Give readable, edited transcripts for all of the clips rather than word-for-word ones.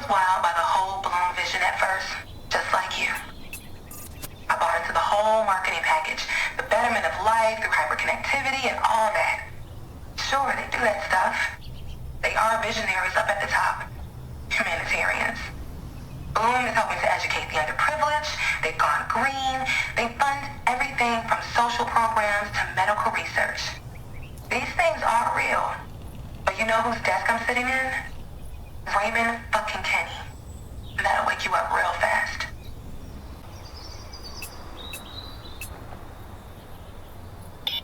wowed by the whole Bloom vision at first, just like you. I bought into the whole marketing package, the betterment of life through hyperconnectivity and all that. Sure, they do that stuff. They are visionaries up at the top. Humanitarians. Bloom is helping to educate the underprivileged. They've gone green. They fund everything from social programs to medical research. These things are real. But you know whose desk I'm sitting in? Raymond fucking Kenny. That'll wake you up real fast.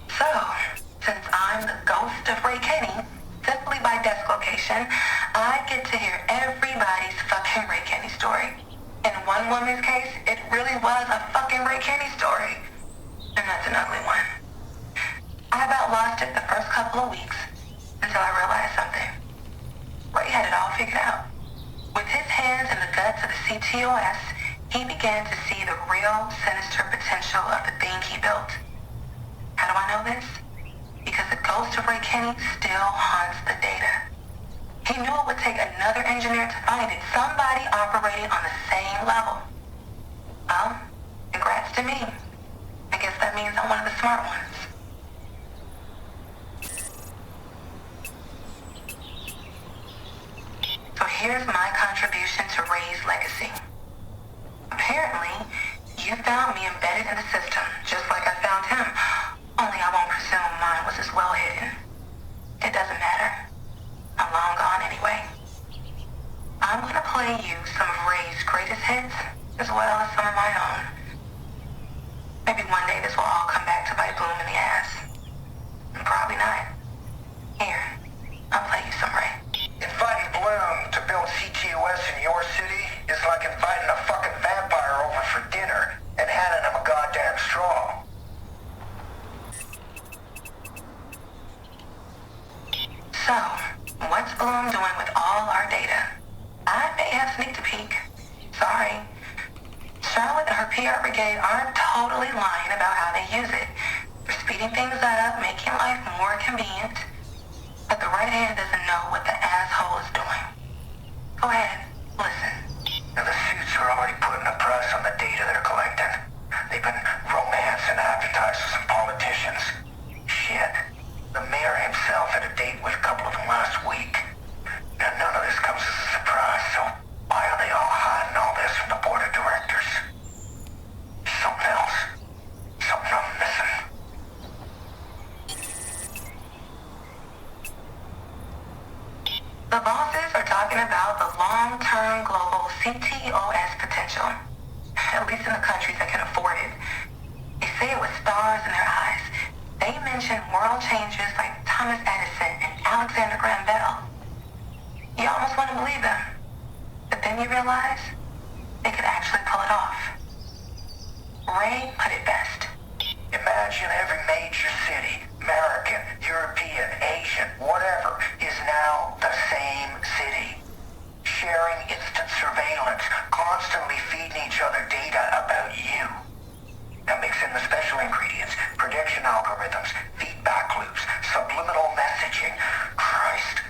So, since I'm the ghost of Ray Kenny, simply by desk location, I get to hear everybody's fucking Ray Kenny story. In one woman's case, it really was a fucking Ray Kenny story. And that's an ugly one. I about lost it the first couple of weeks until I realized something. Ray had it all figured out. With his hands in the guts of the CTOS, he began to see the real sinister potential of the thing he built. How do I know this? Because the ghost of Ray Kenny still haunts the data. He knew it would take another engineer to find it, somebody operating on the same level. Well, congrats to me. I guess that means I'm one of the smart ones. So here's my contribution to Ray's legacy. Apparently, you found me embedded in the system, just like I found him. Only I won't presume mine was as well hidden. It doesn't matter. I'm long gone anyway. I'm gonna play you some of Ray's greatest hits, as well as some of my own. Maybe one day this will all come back to bite Bloom in the ass. Probably not. Here, I'll play you some Ray. Inviting Bloom to build CTOS in your city is like inviting a fucking vampire over for dinner and handing him a goddamn straw. So, what's Bloom doing with all our data? I may have sneaked a peek. Sorry. Charlotte and her PR brigade aren't totally lying about how they use it. They're speeding things up, making life more convenient. But the right hand doesn't know what the asshole is doing. Go ahead, listen. Now the suits are already putting a price on the data they're collecting. They've been romancing advertisers and politicians. Shit. The mayor himself had a date with a couple of them last week. Now none of this comes as a surprise, so why are they all hiding all this from the board of directors? Something else. Something I'm missing. The bosses are talking about the long-term global CTOS potential. At least in the countries that can afford it. They say it with stars in their eyes. They mention world changers like Thomas Edison and Alexander Graham Bell. You almost want to believe them. But then you realize they could actually pull it off. Ray put it best. Imagine every major city, American, European, Asian, whatever, is now the same city. Sharing instant surveillance, constantly feeding each other data about you. Now mix in the special ingredients, prediction algorithms, feedback loops, subliminal messaging. Christ.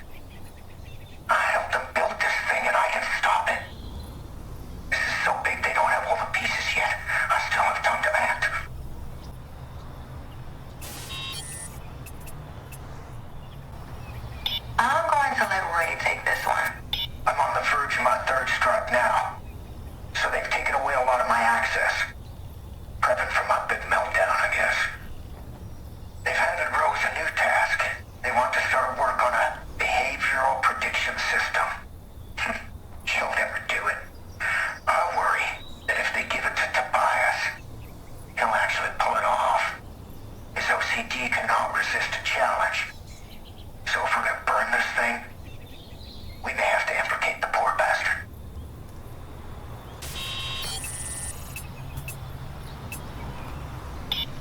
I helped them build this thing and I can stop it. This is so big they don't have all the pieces yet. I still have time to act. I'm going to let Ray take this one. I'm on the verge of my third strike now. So they've taken away a lot of my access. Prepping for my big meltdown, I guess. They've handed Rose a new task. They want to start work on a behavioral prediction system. She'll never do it. I worry that if they give it to Tobias, he'll actually pull it off. His OCD cannot resist a challenge. So if we're gonna burn this thing, we may have to implicate the poor bastard.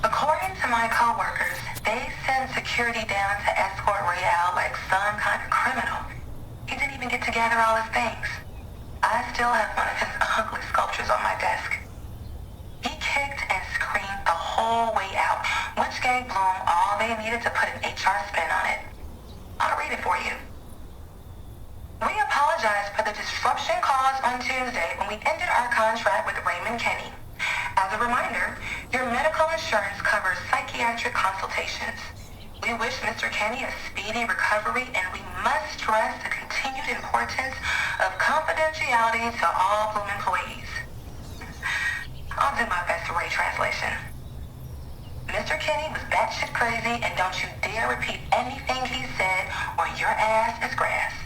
According to my coworkers, they send security down to escort Ray out like some kind of criminal. He didn't even get to gather all his things. I still have one of his ugly sculptures on my desk. He kicked and screamed the whole way out, which gave Bloom all they needed to put an HR spin on it. I'll read it for you. We apologize apologize for the disruption caused on Tuesday when we ended our contract with Raymond Kenny. As a reminder, your medical insurance covers psychiatric consultations. We wish Mr. Kenny a speedy recovery, and we must stress the continued importance of confidentiality to all Bloom employees. I'll do my best to read translation. Mr. Kenny was batshit crazy, and don't you dare repeat anything he said, or your ass is grass.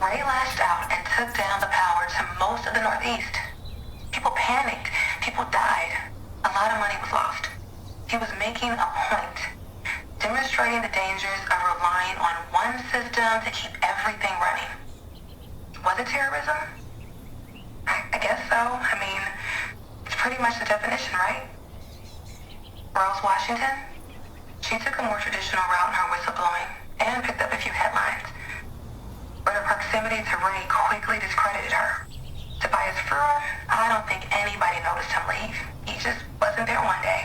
Ray lashed out and took down the power to most of the Northeast. People panicked. People died. A lot of money was lost. He was making a point, demonstrating the dangers of relying on one system to keep everything running. Was it terrorism? I guess so. I mean, it's pretty much the definition, right? Rose Washington? She took a more traditional route in her whistleblowing and picked up a few headlines. But her proximity to Ray quickly discredited her. Tobias Furrer, I don't think anybody noticed him leave. He just wasn't there one day.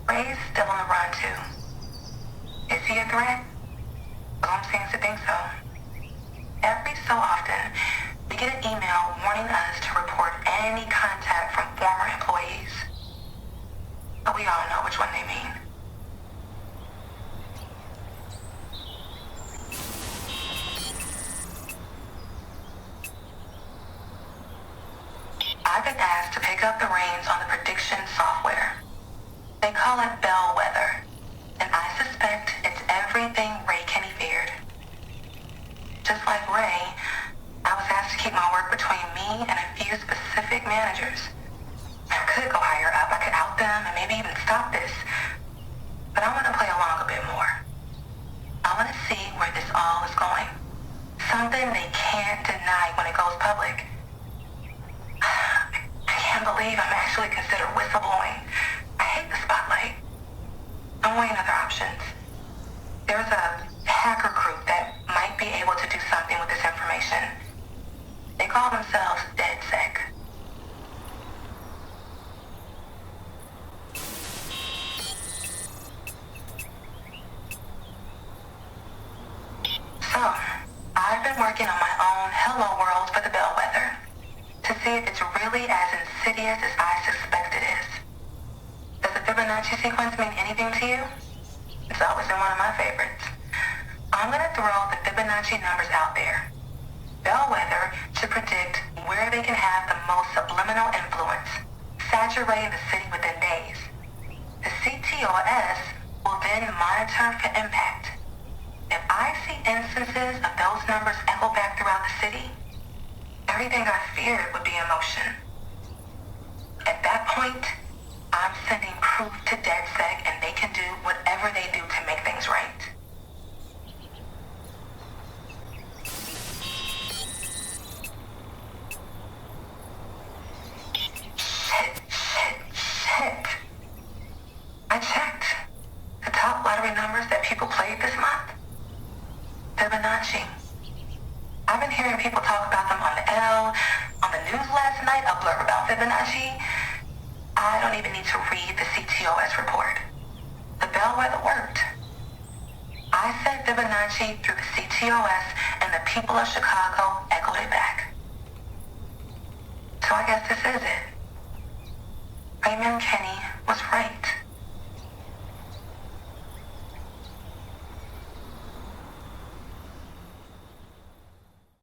Ray's still on the run, too. Is he a threat? Bloom seems to think so. Every so often, we get an email warning us to report any contact from former employees. But we all know which one they mean. I've been asked to pick up the reins on the prediction software. They call it Bellwether, and I suspect it's everything Ray Kenny feared. Just like Ray, I was asked to keep my work between me and a few specific managers. I could go higher up, I could out them, and maybe even stop this. But I want to play along a bit more. I want to see where this all is going. Something they can't deny when it goes public. I can't believe I'm actually considered whistleblowing. I hate the spotlight. I'm weighing other options. There's a hacker group that might be able to do something with this information. They call themselves DedSec. So, I've been working on my own hello world for the Bellwether to see if it's really as insidious as I suspect it is. Does the Fibonacci sequence mean anything to you? It's always been one of my favorites. I'm going to throw the Fibonacci numbers out there. Bellwether should predict where they can have the most subliminal influence, saturating the city within days. The CTOS will then monitor for impact. If I see instances of those numbers echo back throughout the city, everything I feared would be in motion. At that point, I'm sending proof to DedSec, and they can do whatever they do to make things right. Shit. I checked. The top lottery numbers that people played this month? Fibonacci. I've been hearing people talk about them on the L, on the news last night, a blurb about Fibonacci. I don't even need to read the CTOS report. The Bellwether worked. I sent Fibonacci through the CTOS, and the people of Chicago echoed it back. So I guess this is it. Raymond Kenny was right.